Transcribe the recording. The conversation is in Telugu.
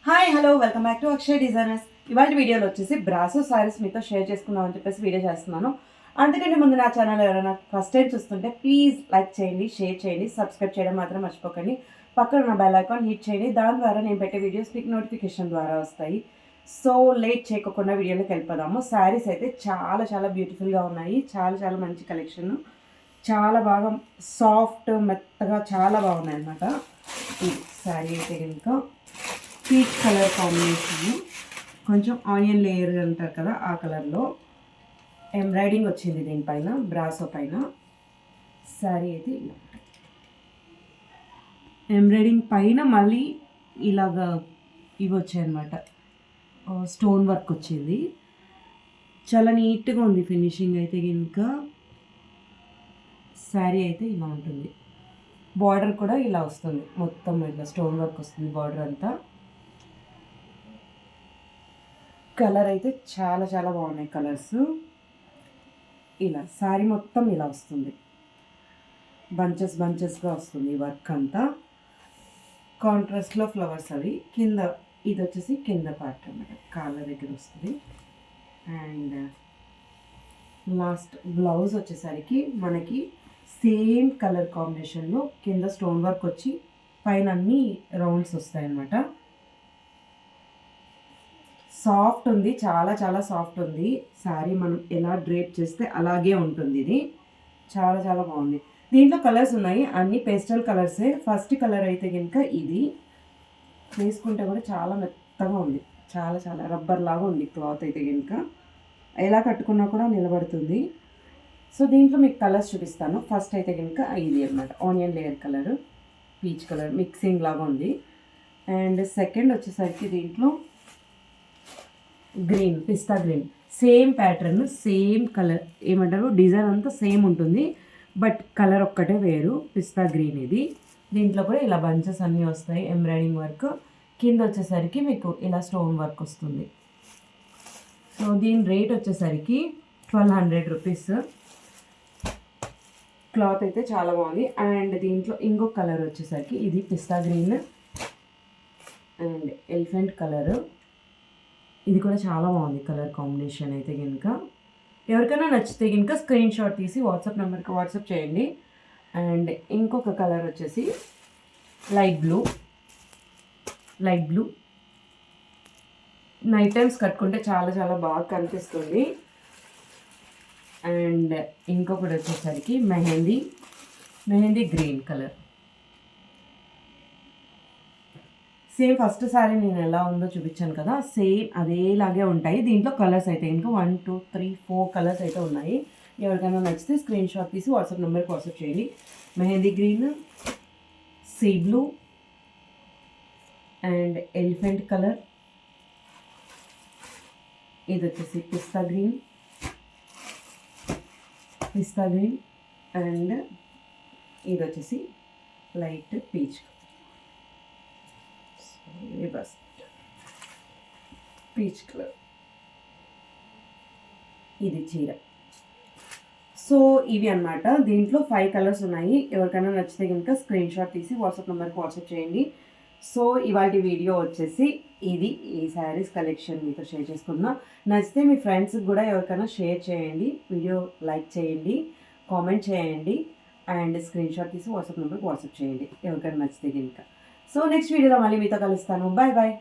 Hi hello welcome back to Akshay designers. ఇవాళ వీడియోలో వచ్చేసి బ్రాసో సారీస్ మీతో షేర్ చేసుకుందామని చెప్పేసి వీడియో చేస్తున్నాను. అందుకంటే ముందు నా ఛానల్ ఎవరైనా ఫస్ట్ టైం చూస్తుంటే ప్లీజ్ లైక్ చేయండి, షేర్ చేయండి, సబ్స్క్రైబ్ చేయడం మాత్రం మర్చిపోకండి. పక్కన ఉన్న బెల్ ఐకాన్ హిట్ చేయండి. దాని ద్వారా నేను పెట్టే వీడియోస్ మీకు నోటిఫికేషన్ ద్వారా వస్తాయి. సో లేట్ చేయకుండా వీడియోలోకి వెళ్ళిపోదాము. శారీస్ అయితే చాలా చాలా బ్యూటిఫుల్గా ఉన్నాయి. చాలా చాలా మంచి కలెక్షన్, చాలా బాగా సాఫ్ట్ మెత్తగా చాలా బాగున్నాయి అన్నమాట. ఈ శారీ అయితే కనుక పీచ్ కలర్ కాంబినేషన్, కొంచెం ఆనియన్ లేయర్ అంటారు కదా ఆ కలర్లో ఎంబ్రాయిడింగ్ వచ్చింది దీనిపైన, బ్రాసో పైన. శారీ అయితే ఎంబ్రాయిడింగ్ పైన మళ్ళీ ఇలాగా ఇవి వచ్చాయన్నమాట, స్టోన్ వర్క్ వచ్చింది. చాలా నీట్గా ఉంది ఫినిషింగ్ అయితే కనుక. శారీ అయితే ఇలా ఉంటుంది. బార్డర్ కూడా ఇలా వస్తుంది, మొత్తం ఇట్లా స్టోన్ వర్క్ వస్తుంది బార్డర్ అంతా. కలర్ అయితే చాలా చాలా బాగున్నాయి కలర్స్. ఇలా శారీ మొత్తం ఇలా వస్తుంది, బంచెస్ బంచెస్గా వస్తుంది వర్క్ అంతా. కాంట్రాస్ట్లో ఫ్లవర్స్ అవి కింద, ఇది వచ్చేసి కింద పార్ట్ అన్నమాట, కాళ్ళ దగ్గర వస్తుంది. అండ్ లాస్ట్ బ్లౌజ్ వచ్చేసరికి మనకి సేమ్ కలర్ కాంబినేషన్లో కింద స్టోన్ వర్క్ వచ్చి పైన అన్ని రౌండ్స్ వస్తాయన్నమాట. సాఫ్ట్ ఉంది, చాలా చాలా సాఫ్ట్ ఉంది శారీ. మనం ఎలా డ్రేప్ చేస్తే అలాగే ఉంటుంది. ఇది చాలా చాలా బాగుంది. దీంట్లో కలర్స్ ఉన్నాయి, అన్ని పేస్టల్ కలర్సే. ఫస్ట్ కలర్ అయితే కనుక ఇది వేసుకుంటే కూడా చాలా మెత్తగా ఉంది, చాలా చాలా రబ్బర్ లాగా ఉంది క్లాత్ అయితే కనుక. ఎలా కట్టుకున్నా కూడా నిలబడుతుంది. సో దీంట్లో మీకు కలర్స్ చూపిస్తాను. ఫస్ట్ అయితే కనుక ఇది అన్నమాట, onion layer colour, peach colour mixing లాగా ఉంది. అండ్ సెకండ్ వచ్చేసరికి దీంట్లో green, pista green, same pattern, same colour, ఏమంటారు డిజైన్ అంతా సేమ్ ఉంటుంది, బట్ కలర్ ఒక్కటే వేరు. పిస్తా గ్రీన్ ఇది. దీంట్లో కూడా ఇలా బంచెస్ అన్నీ వస్తాయి, ఎంబ్రాయిడింగ్ వర్క్. కింద వచ్చేసరికి మీకు ఇలా స్టోన్ వర్క్ వస్తుంది. సో దీని రేట్ వచ్చేసరికి 1200 రూపీస్. క్లాత్ అయితే చాలా బాగుంది. అండ్ దీంట్లో ఇంకొక కలర్ వచ్చేసరికి ఇది పిస్తా గ్రీన్ అండ్ ఎలిఫెంట్ కలరు. ఇది కూడా చాలా బాగుంది కలర్ కాంబినేషన్ అయితే కనుక. ఎవరికైనా నచ్చితే కనుక స్క్రీన్ షాట్ తీసి వాట్సాప్ నెంబర్కి వాట్సాప్ చేయండి. అండ్ ఇంకొక కలర్ వచ్చేసి లైట్ బ్లూ. నైట్ టైమ్స్ కట్టుకుంటే చాలా చాలా బాగా కనిపిస్తుంది. అండ్ ఇంకొకటి వచ్చేసరికి mehndi green colour. Same first sorry నేను ఎలా ఉందో చూపించాను కదా, సేమ్ అదేలాగే ఉంటాయి. దీంట్లో కలర్స్ అయితే ఇంకా 1 2 3 4 కలర్స్ అయితే ఉన్నాయి. ఎవరికైనా నచ్చితే స్క్రీన్ షాట్ తీసి వాట్సాప్ నెంబర్కి వాట్సాప్ చేయండి. Mehndi green, sea blue and elephant colour. ఇది వచ్చేసి పిస్తా గ్రీన్ అండ్ ఇది వచ్చేసి లైట్ పీచ్ కలర్. ఇది చీర. సో ఇవి అన్నమాట. దీంట్లో 5 కలర్స్ ఉన్నాయి. ఎవరికైనా నచ్చితే కనుక స్క్రీన్ షాట్ తీసి వాట్సాప్ నెంబర్కి వాట్సాప్ చేయండి. సో ఇవాళ వీడియో వచ్చేసి ఇది, ఈ శారీస్ కలెక్షన్ మీతో షేర్ చేసుకున్నా. నచ్చితే మీ ఫ్రెండ్స్కి కూడా ఎవరికైనా షేర్ చేయండి, వీడియో లైక్ చేయండి, కామెంట్ చేయండి అండ్ స్క్రీన్ షాట్ తీసి వాట్సాప్ నెంబర్కి వాట్సాప్ చేయండి ఎవరికైనా నచ్చితే కనుక. సో నెక్స్ట్ వీడియోలో మళ్ళీ మీతో కలుస్తాను. Bye bye.